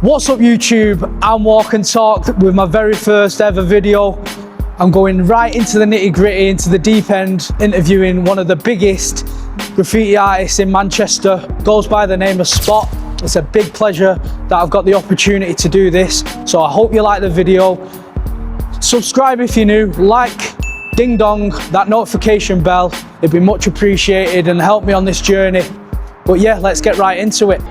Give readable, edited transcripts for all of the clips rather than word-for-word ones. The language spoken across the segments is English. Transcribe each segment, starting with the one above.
What's up YouTube? I'm Walk and Talk with my very first ever video. I'm going right into the nitty gritty, into the deep end, interviewing one of the biggest graffiti artists in Manchester. Goes by the name of Spot. It's a big pleasure that I've got the opportunity to do this. So I hope you like the video. Subscribe if you're new, like, ding dong, that notification bell. It'd be much appreciated and help me on this journey. But yeah, let's get right into it.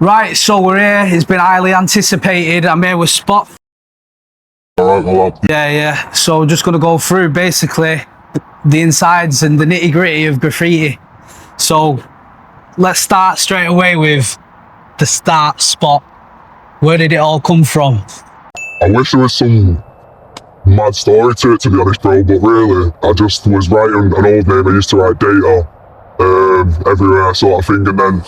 Right, so we're here. It's been highly anticipated. I'm here with Spot. Yeah. So we're just going to go through basically the insides and the nitty gritty of graffiti. So let's start straight away with the start. Spot. Where did it all come from? I wish there was some mad story to it, to be honest, bro, but really, I just was writing an old name. I used to write data everywhere, sort of thing, and then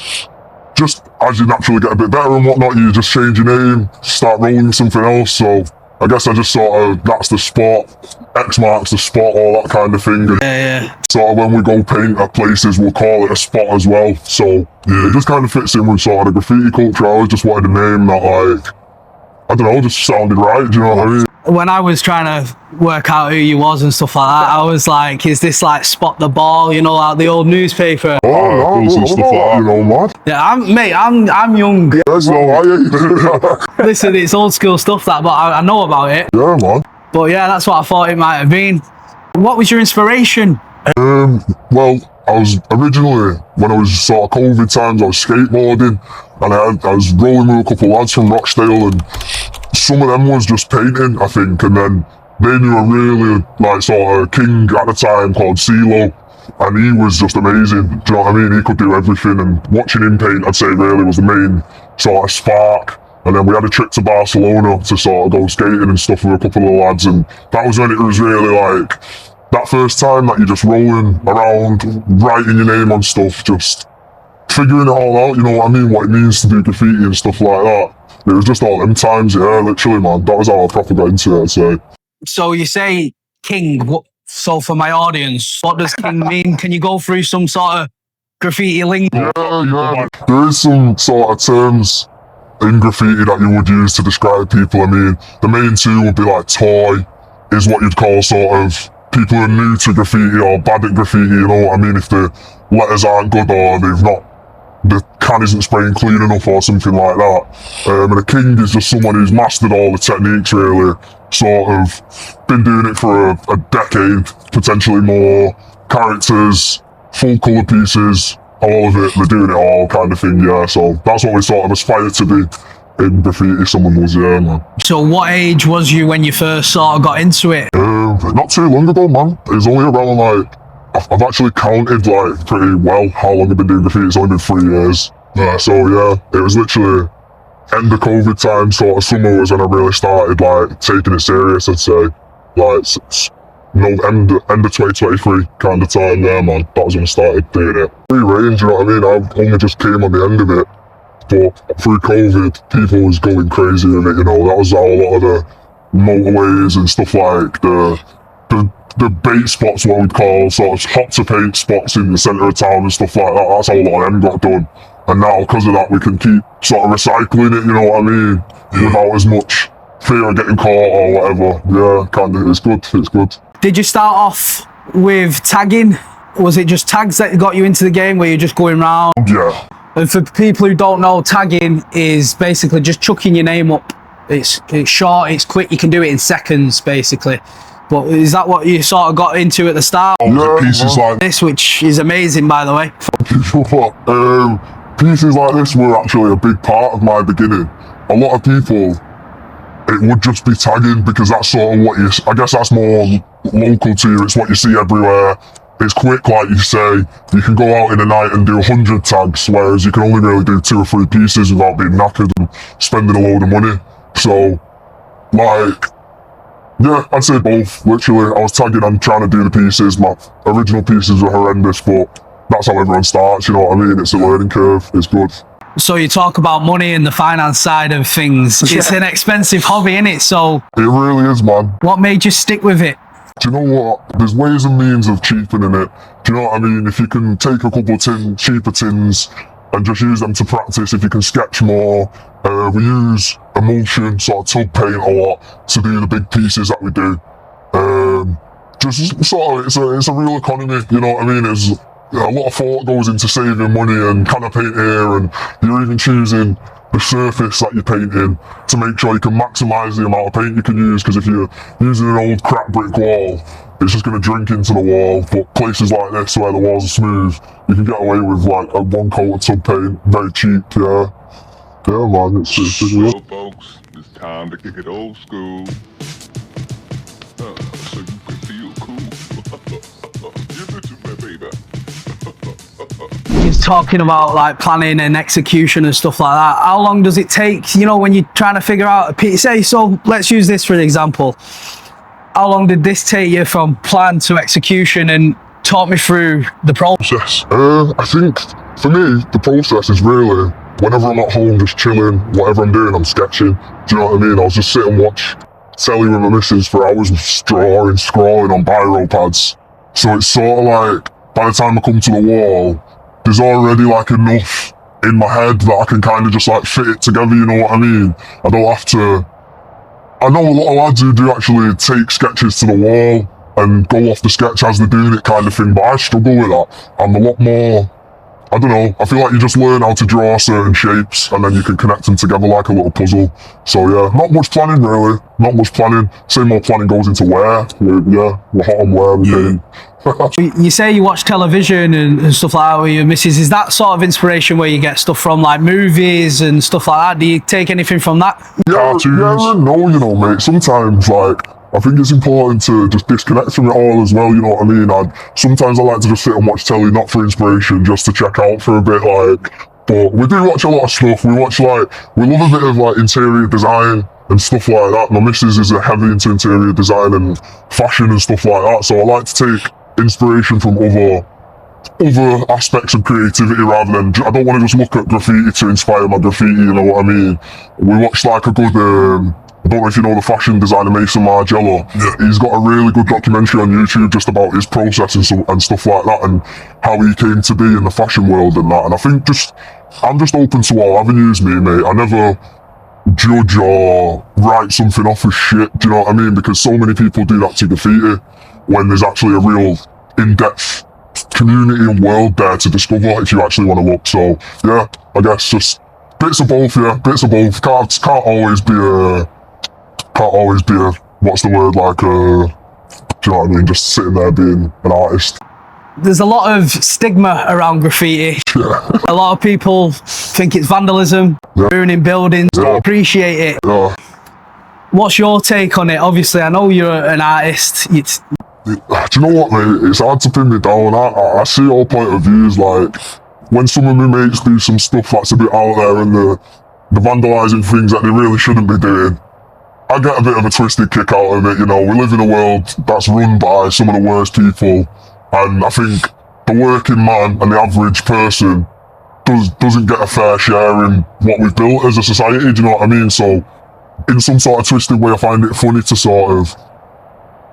just as you naturally get a bit better and whatnot, you just change your name, start rolling something else. So I guess I just sort of, that's the spot, X marks the spot, all that kind of thing. And Yeah. sort of when we go paint at places, we'll call it a spot as well. So yeah, it just kind of fits in with sort of the graffiti culture. I always just wanted a name that, like, I don't know, just sounded right, do you know what I mean? When I was trying to work out who you was and stuff like that, I was like, is this like Spot the Ball, you know, like the old newspaper? Some stuff like that, you know, man. Yeah, I'm young. Yes, no, I ain't. Listen, it's old school stuff that, but I know about it. Yeah, man. But yeah, that's what I thought it might have been. What was your inspiration? Well, I was originally, when I was sort of COVID times, I was skateboarding, and I was rolling with a couple of lads from Rochdale, and some of them was just painting, I think, and then they knew a really, like, sort of king at the time called CeeLo, and he was just amazing, do you know what I mean? He could do everything, and watching him paint, I'd say, really was the main sort of spark. And then we had a trip to Barcelona to sort of go skating and stuff with a couple of lads, and that was when it was really like, that first time that you're just rolling around, writing your name on stuff, just figuring it all out, you know what I mean? What it means to do graffiti and stuff like that. It was just all them times, yeah, literally, man. That was how I proper got into it, I'd say. So you say king. So for my audience, what does king mean? Can you go through some sort of graffiti lingo? Yeah. There is some sort of terms in graffiti that you would use to describe people. I mean, the main two would be like toy, is what you'd call sort of people who are new to graffiti or bad at graffiti, you know what I mean? If the letters aren't good or the can isn't spraying clean enough or something like that. And a king is just someone who's mastered all the techniques, really, sort of been doing it for a decade, potentially more, characters, full colour pieces, all of it, they're doing it all kind of thing, yeah. So that's what we sort of aspire to be in graffiti, someone was, yeah, man. So what age was you when you first sort of got into it? Not too long ago, man. It was only around, like, I've actually counted, like, pretty well how long I've been doing graffiti. It's only been 3 years. So yeah, it was literally end of COVID time, sort of summer was when I really started, like, taking it serious, I'd say. Like, end of 2023 kind of time there, man. That was when I started doing it. Free range, you know what I mean? I only just came on the end of it. But through COVID, people was going crazy with it, you know. That was how a lot of the motorways and stuff, like the bait spots, what we'd call, sort of hot to paint spots in the centre of town and stuff like that. That's how a lot of them got done. And now, because of that, we can keep sort of recycling it, you know what I mean? Without as much fear of getting caught or whatever. Yeah, kind of, it's good. Did you start off with tagging? Was it just tags that got you into the game where you're just going around? Yeah. And for people who don't know, tagging is basically just chucking your name up. It's short, it's quick, you can do it in seconds, basically. But is that what you sort of got into at the start? Yeah, pieces like this, which is amazing, by the way. Pieces like this were actually a big part of my beginning. A lot of people, it would just be tagging because that's sort of what I guess that's more local to you. It's what you see everywhere. It's quick, like you say. You can go out in a night and do 100 tags, whereas you can only really do 2 or 3 pieces without being knackered and spending a load of money. So, like, yeah, I'd say both. Literally, I was tagging and trying to do the pieces. My original pieces were horrendous, but that's how everyone starts, you know what I mean? It's a learning curve, it's good. So you talk about money and the finance side of things. It's an expensive hobby, innit? So it really is, man. What made you stick with it? Do you know what? There's ways and means of cheapening it. Do you know what I mean? If you can take a couple of cheaper tins, and just use them to practice if you can sketch more. We use emulsion, sort of tub paint a lot to do the big pieces that we do. Just sort of, it's a real economy, you know what I mean? There's a lot of thought goes into saving money and can I paint here, and you're even choosing the surface that you're painting to make sure you can maximise the amount of paint you can use, because if you're using an old crap brick wall, it's just going to drink into the wall. But places like this where the walls are smooth, you can get away with like a one coat of tub paint, very cheap, yeah. Yeah, man, it's real. Well, folks, it's time to kick it old school. So you can feel cool. Give it to me, baby. He's talking about like planning and execution and stuff like that. How long does it take, you know, when you're trying to figure out a piece? Say, so let's use this for an example. How long did this take you from plan to execution, and talk me through the process? I think for me, the process is really whenever I'm at home just chilling, whatever I'm doing, I'm sketching. Do you know what I mean? I'll just sit and watch telly with my missus for hours, drawing, scrolling on biro pads. So it's sort of like, by the time I come to the wall, there's already like enough in my head that I can kind of just like fit it together, you know what I mean? I don't have to... I know a lot of lads who do actually take sketches to the wall and go off the sketch as they're doing it kind of thing, but I struggle with that. I'm a lot more... I don't know, I feel like you just learn how to draw certain shapes and then you can connect them together like a little puzzle. So yeah, not much planning really, not much planning. Say more planning goes into wear. We're hot on wear. You say you watch television and stuff like that with your missus. Is that sort of inspiration where you get stuff from, like movies and stuff like that? Do you take anything from that? Cartoons? Yeah, no, you know, mate, sometimes like, I think it's important to just disconnect from it all as well, you know what I mean? Sometimes I like to just sit and watch telly, not for inspiration, just to check out for a bit, like, but we do watch a lot of stuff. We watch we love a bit of like interior design and stuff like that. My missus is heavy into interior design and fashion and stuff like that, so I like to take inspiration from other aspects of creativity rather than, I don't want to just look at graffiti to inspire my graffiti, you know what I mean? We watched like a good, I don't know if you know the fashion designer Mason Margello. Yeah. He's got a really good documentary on YouTube just about his process and stuff like that, and how he came to be in the fashion world and that. And I think I'm just open to all avenues, mate. I never judge or write something off as shit, do you know what I mean? Because so many people do that to graffiti when there's actually a real in-depth community and world there to discover if you actually want to look. So yeah, I guess just bits of both, yeah, bits of both. Can't always be a, what's the word, like do you know what I mean, just sitting there being an artist. There's a lot of stigma around graffiti. Yeah. A lot of people think it's vandalism, ruining buildings, don't appreciate it. Yeah. What's your take on it? Obviously, I know you're an artist. Do you know what, mate? It's hard to pin me down. I see all point of views. Like, when some of my mates do some stuff that's a bit out there and the vandalising things that they really shouldn't be doing, I get a bit of a twisted kick out of it, you know. We live in a world that's run by some of the worst people, and I think the working man and the average person doesn't get a fair share in what we've built as a society, do you know what I mean? So, in some sort of twisted way, I find it funny to sort of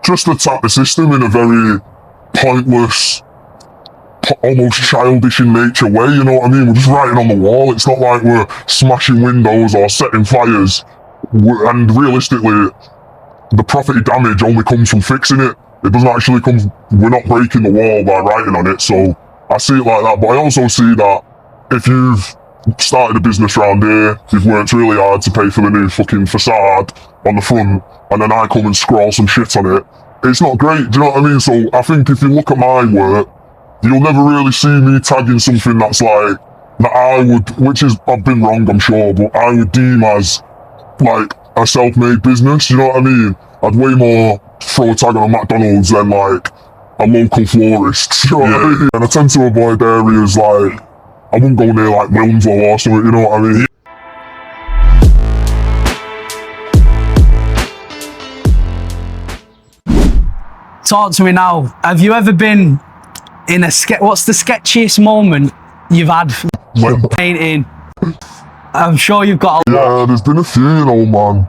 just attack the system in a very pointless, almost childish in nature way, you know what I mean? We're just writing on the wall. It's not like we're smashing windows or setting fires. And realistically, the property damage only comes from fixing it. It doesn't actually come, we're not breaking the wall by writing on it. So I see it like that. But I also see that if you've started a business around here, you've worked really hard to pay for the new fucking facade on the front, and then I come and scroll some shit on it, it's not great, do you know what I mean? So I think if you look at my work, you'll never really see me tagging something that's like, that I would, which is, I've been wrong, I'm sure, but I would deem as like a self-made business, you know what I mean? I'd way more throw a tag on a McDonald's than like a local florist, you know what I mean? And I tend to avoid areas like, I wouldn't go near like Wilmslow or something, you know what I mean? Talk to me now. Have you ever been in a what's the sketchiest moment you've had when painting? I'm sure you've got a lot. Yeah, there's been a few, you know, man.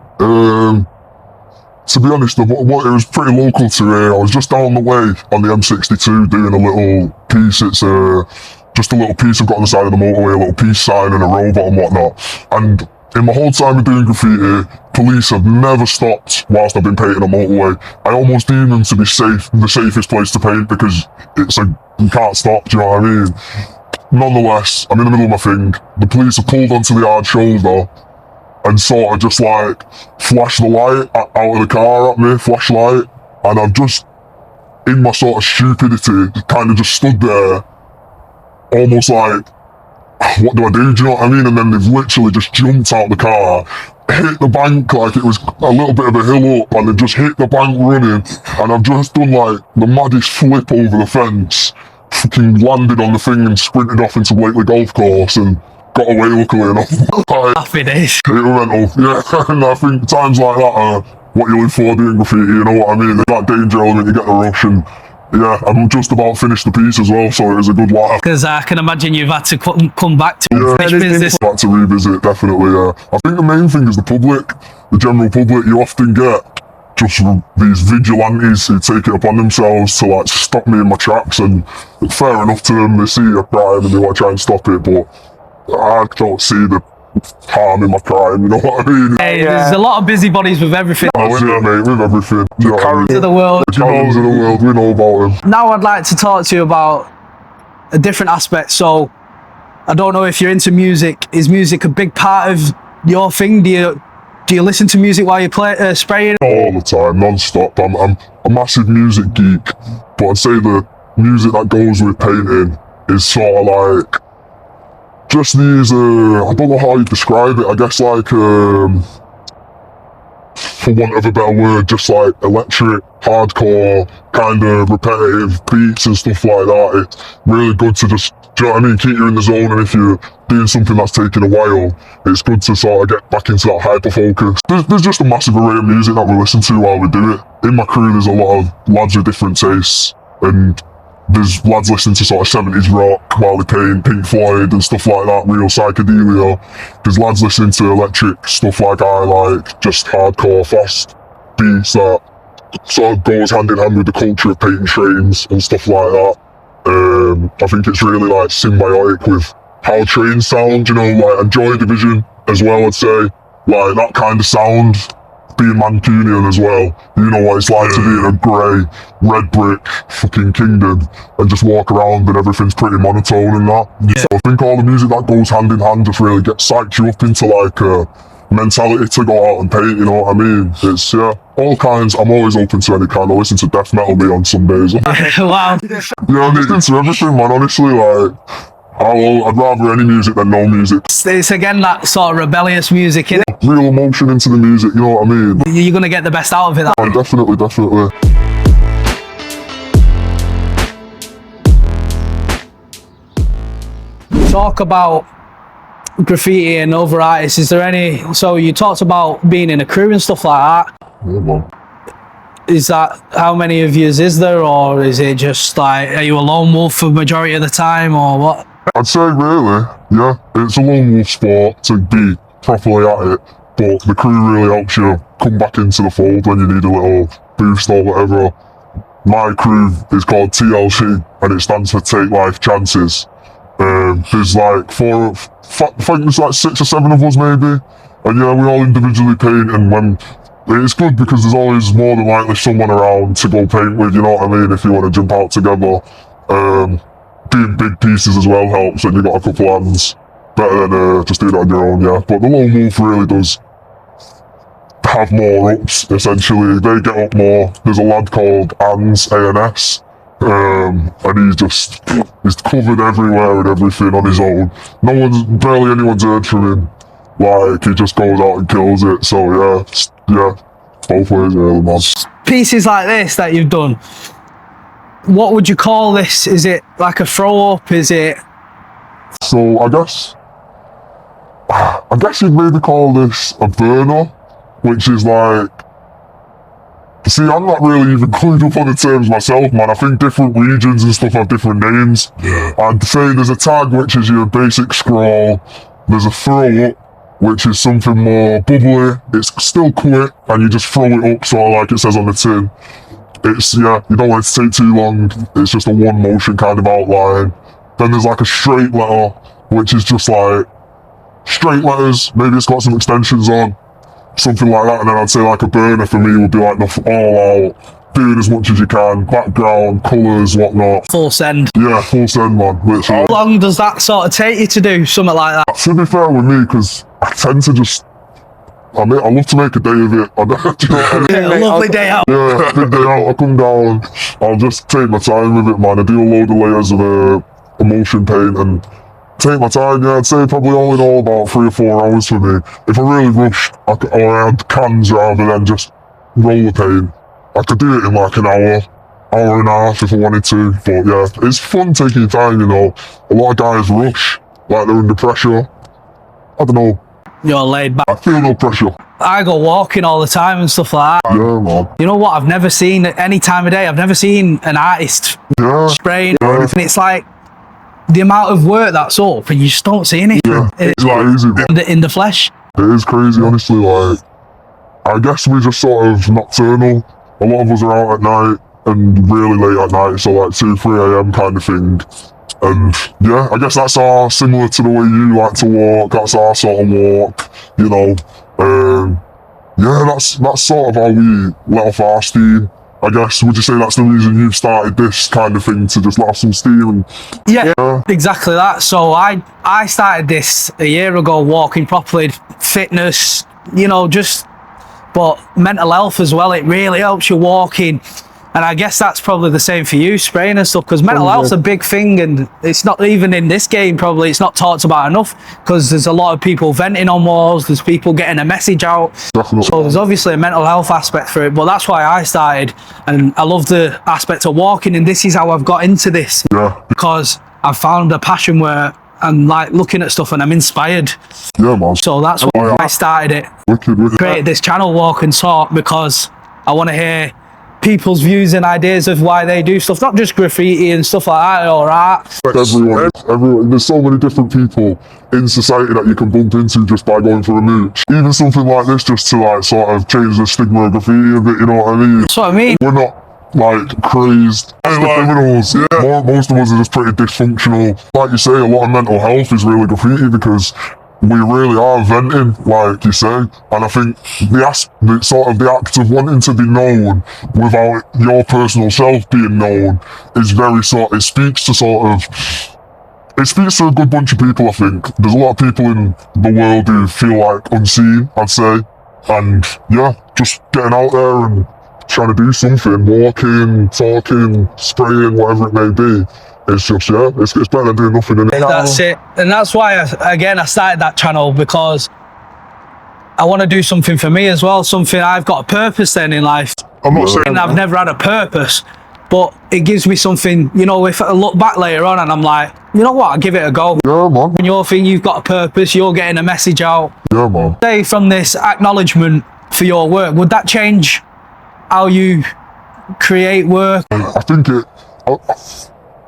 To be honest, it was pretty local to here. I was just down the way on the M62 doing a little piece. It's just a little piece I've got on the side of the motorway, a little peace sign and a robot and whatnot. And in my whole time of doing graffiti, police have never stopped whilst I've been painting a motorway. I almost deem them to be the safest place to paint because you can't stop, do you know what I mean? Nonetheless, I'm in the middle of my thing. The police have pulled onto the hard shoulder and sort of just like flashed the light out of the car at me, flashlight, and I've just, in my sort of stupidity, kind of just stood there, almost like, what do I do? Do you know what I mean? And then they've literally just jumped out the car, hit the bank like it was a little bit of a hill up, and they've just hit the bank running, and I've just done like the maddest flip over the fence, fucking landed on the thing and sprinted off into Blakely Golf Course and got away luckily enough. Happy days. It went off, yeah. And I think times like that are what you live for doing graffiti, you know what I mean? There's that danger element, you get the rush, and yeah, I'm just about finished the piece as well, so it was a good laugh. Because I can imagine you've had to come back to Yeah, finish business. back to revisit, definitely, yeah. I think the main thing is the public, the general public. You often get just these vigilantes who take it upon themselves to like stop me in my tracks, and fair enough to them, they see a crime and they want to try and stop it, but I don't see the harm in my crime, you know what I mean? Hey, there's a lot of busybodies with everything. That's it, mate, with everything. You know what I mean? To the world. The Carrots of the world, we know about them. Now I'd like to talk to you about a different aspect. So I don't know if you're into music. Is music a big part of your thing? Do you listen to music while you spraying? All the time, non-stop. I'm a massive music geek, but I'd say the music that goes with painting is sort of like just these, I don't know how you describe it, I guess like, for want of a better word, just like electric, hardcore, kind of repetitive beats and stuff like that. It's really good to just, do you know what I mean, keep you in the zone, and if you're doing something that's taking a while, it's good to sort of get back into that hyper focus. There's just a massive array of music that we listen to while we do it. In my crew there's a lot of lads with different tastes, and there's lads listening to sort of 70s rock while they paint, Pink Floyd and stuff like that, real psychedelia. There's lads listening to electric stuff like I like, just hardcore, fast beats that sort of goes hand in hand with the culture of painting trains and stuff like that. I think it's really like symbiotic with how trains sound, you know, like, and Joy Division as well, I'd say. Like that kind of sound, being Mancunian as well, you know what it's like to be in a grey, red brick fucking kingdom and just walk around and everything's pretty monotone and that. Yeah. So I think all the music that goes hand in hand just really gets psyched you up into like a mentality to go out and paint, you know what I mean? It's, yeah, all kinds. I'm always open to any kind. I listen to death metal me on Sundays. Wow. Yeah, I'm listening to everything, man, honestly, like, I'd rather any music than no music. It's again that sort of rebellious music, innit? Real emotion into the music, you know what I mean? You're going to get the best out of it. Oh, definitely. Talk about graffiti and other artists. Is there any, so you talked about being in a crew and stuff like that. Yeah, man. Is that, how many of yous is there, or is it just like, are you a lone wolf for the majority of the time, or what? I'd say really, yeah, it's a lone wolf sport to be properly at it, but the crew really helps you come back into the fold when you need a little boost or whatever. My crew is called TLC, and it stands for Take Life Chances. There's like I think there's like 6 or 7 of us maybe, and yeah, we all individually paint, and when it's good because there's always more than likely someone around to go paint with, you know what I mean, if you want to jump out together. Doing big pieces as well helps when you got a couple hands, better than just doing it on your own, yeah. But the lone wolf really does have more ups, essentially. They get up more. There's a lad called ANS, A-N-S, and he's covered everywhere and everything on his own. Barely anyone's heard from him. Like, he just goes out and kills it, so yeah, both ways really, man. Pieces like this that you've done, what would you call this? Is it like a throw up? Is it? So I guess you'd maybe call this a burner, which is like, see, I'm not really even clued up on the terms myself, man. I think different regions and stuff have different names. Yeah. I'd say there's a tag, which is your basic scroll. There's a throw up, which is something more bubbly. It's still quick, and you just throw it up, sort of like it says on the tin. It's, yeah, you don't want it to take too long. It's just a one motion kind of outline. Then there's like a straight letter, which is just like straight letters. Maybe it's got some extensions on, something like that. And then I'd say like a burner for me would be like the all out, doing as much as you can, background, colours, whatnot. Full send. Yeah, full send, man. Literally. How long does that sort of take you to do something like that? To be fair with me, because I tend to just, I love to make a day of it. Do you know what I mean? A lovely day out. Yeah, big day out. I come down, I'll just take my time with it, man. I do a load of layers of emulsion paint and take my time. Yeah, I'd say probably all in all about 3 or 4 hours for me. If I really rushed, or I had cans rather than just roller paint, I could do it in like an hour and a half if I wanted to. But yeah, it's fun taking your time, you know. A lot of guys rush, like they're under pressure. I don't know. You're laid back. I feel no pressure. I go walking all the time and stuff like that. Yeah, man. You know what? I've never seen at any time of day. I've never seen an artist spraying or anything. It's like the amount of work that's up, and you just don't see anything. Yeah, it's crazy, man. In the flesh. It is crazy, honestly. Like, I guess we're just sort of nocturnal. A lot of us are out at night and really late at night, so like 2, 3 a.m. kind of thing. And yeah, I guess that's similar to the way you like to walk. That's our sort of walk, you know. Yeah, that's sort of how we let off our steam. I guess, would you say that's the reason you started this kind of thing, to just let off some steam? And, yeah, exactly that. So I started this a year ago, walking properly, fitness, you know, but mental health as well. It really helps you walking. And I guess that's probably the same for you, spraying and stuff, because mental health's a big thing, and it's not even in this game, probably it's not talked about enough, because there's a lot of people venting on walls, there's people getting a message out. Definitely. So there's obviously a mental health aspect for it, but that's why I started, and I love the aspect of walking, and this is how I've got into this. Yeah. Because I've found a passion where I'm like looking at stuff and I'm inspired. Yeah, man. So that's why I started it. Wicked. Created this channel, Walk and Talk, because I want to hear people's views and ideas of why they do stuff, not just graffiti and stuff like that or art. Everyone, there's so many different people in society that you can bump into just by going for a mooch. Even something like this, just to like sort of change the stigma of graffiti a bit, you know what I mean? That's what I mean. We're not like crazed as the criminals. Yeah. Most of us are just pretty dysfunctional. Like you say, a lot of mental health is really graffiti, because we really are venting, like you say. And I think the act of wanting to be known without your personal self being known is very it speaks to a good bunch of people, I think. There's a lot of people in the world who feel like unseen, I'd say. And yeah, just getting out there and trying to do something, walking, talking, spraying, whatever it may be. It's just, yeah, it's better than doing nothing. That's it. And that's why, I started that channel, because I want to do something for me as well, something I've got a purpose then in life. I'm not saying I've never had a purpose, but it gives me something, you know, if I look back later on and I'm like, you know what, I'll give it a go. Yeah, man. When you're thinking you've got a purpose, you're getting a message out. Yeah, man. Say from this acknowledgement for your work, would that change how you create work? I think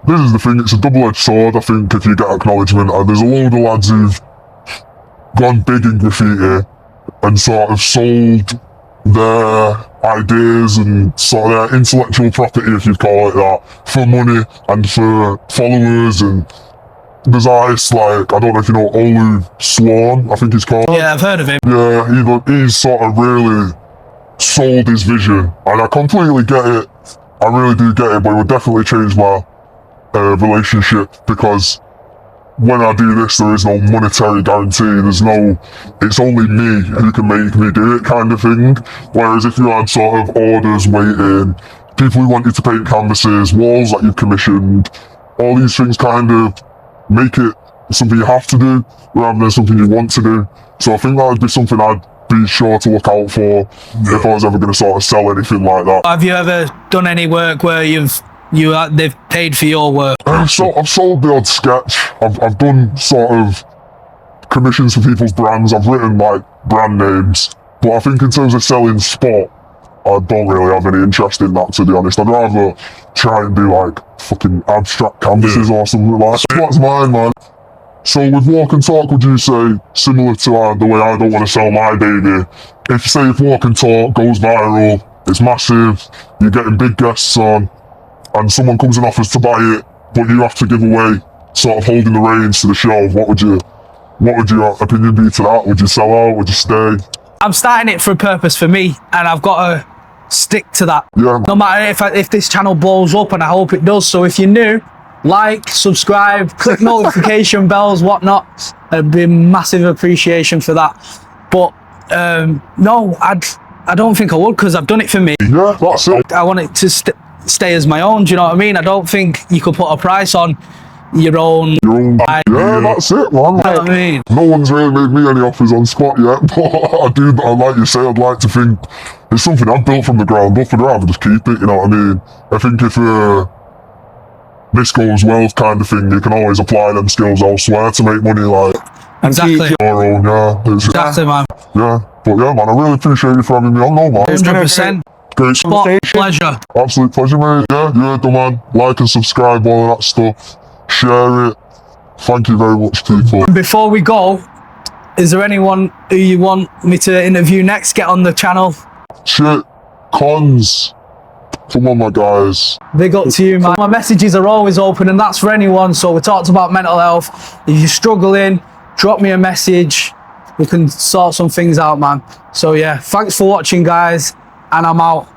this is the thing, it's a double-edged sword, I think, if you get acknowledgement. And there's a load of lads who've gone big in graffiti and sort of sold their ideas and sort of their intellectual property, if you'd call it that, for money and for followers. And there's artists like, I don't know if you know Olu Swan, I think he's called. Yeah, I've heard of him. Yeah, he's sort of really sold his vision, and I completely get it. I really do get it, but it would definitely change my relationship, because when I do this, there is no monetary guarantee. It's only me who can make me do it, kind of thing. Whereas if you had sort of orders waiting, people who want you to paint canvases, walls that you've commissioned, all these things kind of make it something you have to do rather than something you want to do. So I think that would be something I'd be sure to look out for if I was ever going to sort of sell anything like that. Have you ever done any work where they've paid for your work? I've sold the odd sketch. I've done sort of commissions for people's brands. I've written like brand names, but I think in terms of selling spot, I don't really have any interest in that, to be honest. I'd rather try and do like fucking abstract canvases or something like that. Spot's mine, man. So with Walk and Talk, would you say similar to the way I don't want to sell my baby? If Walk and Talk goes viral, it's massive, you're getting big guests on, and someone comes and offers to buy it, but you have to give away sort of holding the reins to the show, what would your opinion be to that? Would you sell out? Would you stay? I'm starting it for a purpose for me, and I've got to stick to that. Yeah. No matter if this channel blows up, and I hope it does. So if you're new, like, subscribe, click notification bells, whatnot. It'd be massive appreciation for that. But no, I don't think I would, because I've done it for me. Yeah, that's it. I want it to stay as my own. Do you know what I mean? I don't think you could put a price on your own. Yeah, that's it, man. You know what I mean? No one's really made me any offers on spot yet, but like you say, I'd like to think it's something I've built from the ground up, and I'd rather just keep it, you know what I mean? I think if this goes well kind of thing, you can always apply them skills elsewhere to make money, like, Exactly. keep your own, yeah. Exactly, man. Yeah, but yeah, man, I really appreciate you for having me on, though, man. 100%. Great Pleasure. Absolute pleasure, mate. Yeah, you're the man. Like and subscribe, all of that stuff. Share it. Thank you very much, people. Before we go, is there anyone who you want me to interview next? Get on the channel. Shit. Cons. Come on, my guys. Big up to you, man. My messages are always open, and that's for anyone. So we talked about mental health. If you're struggling, drop me a message. We can sort some things out, man. So yeah, thanks for watching, guys, and I'm out.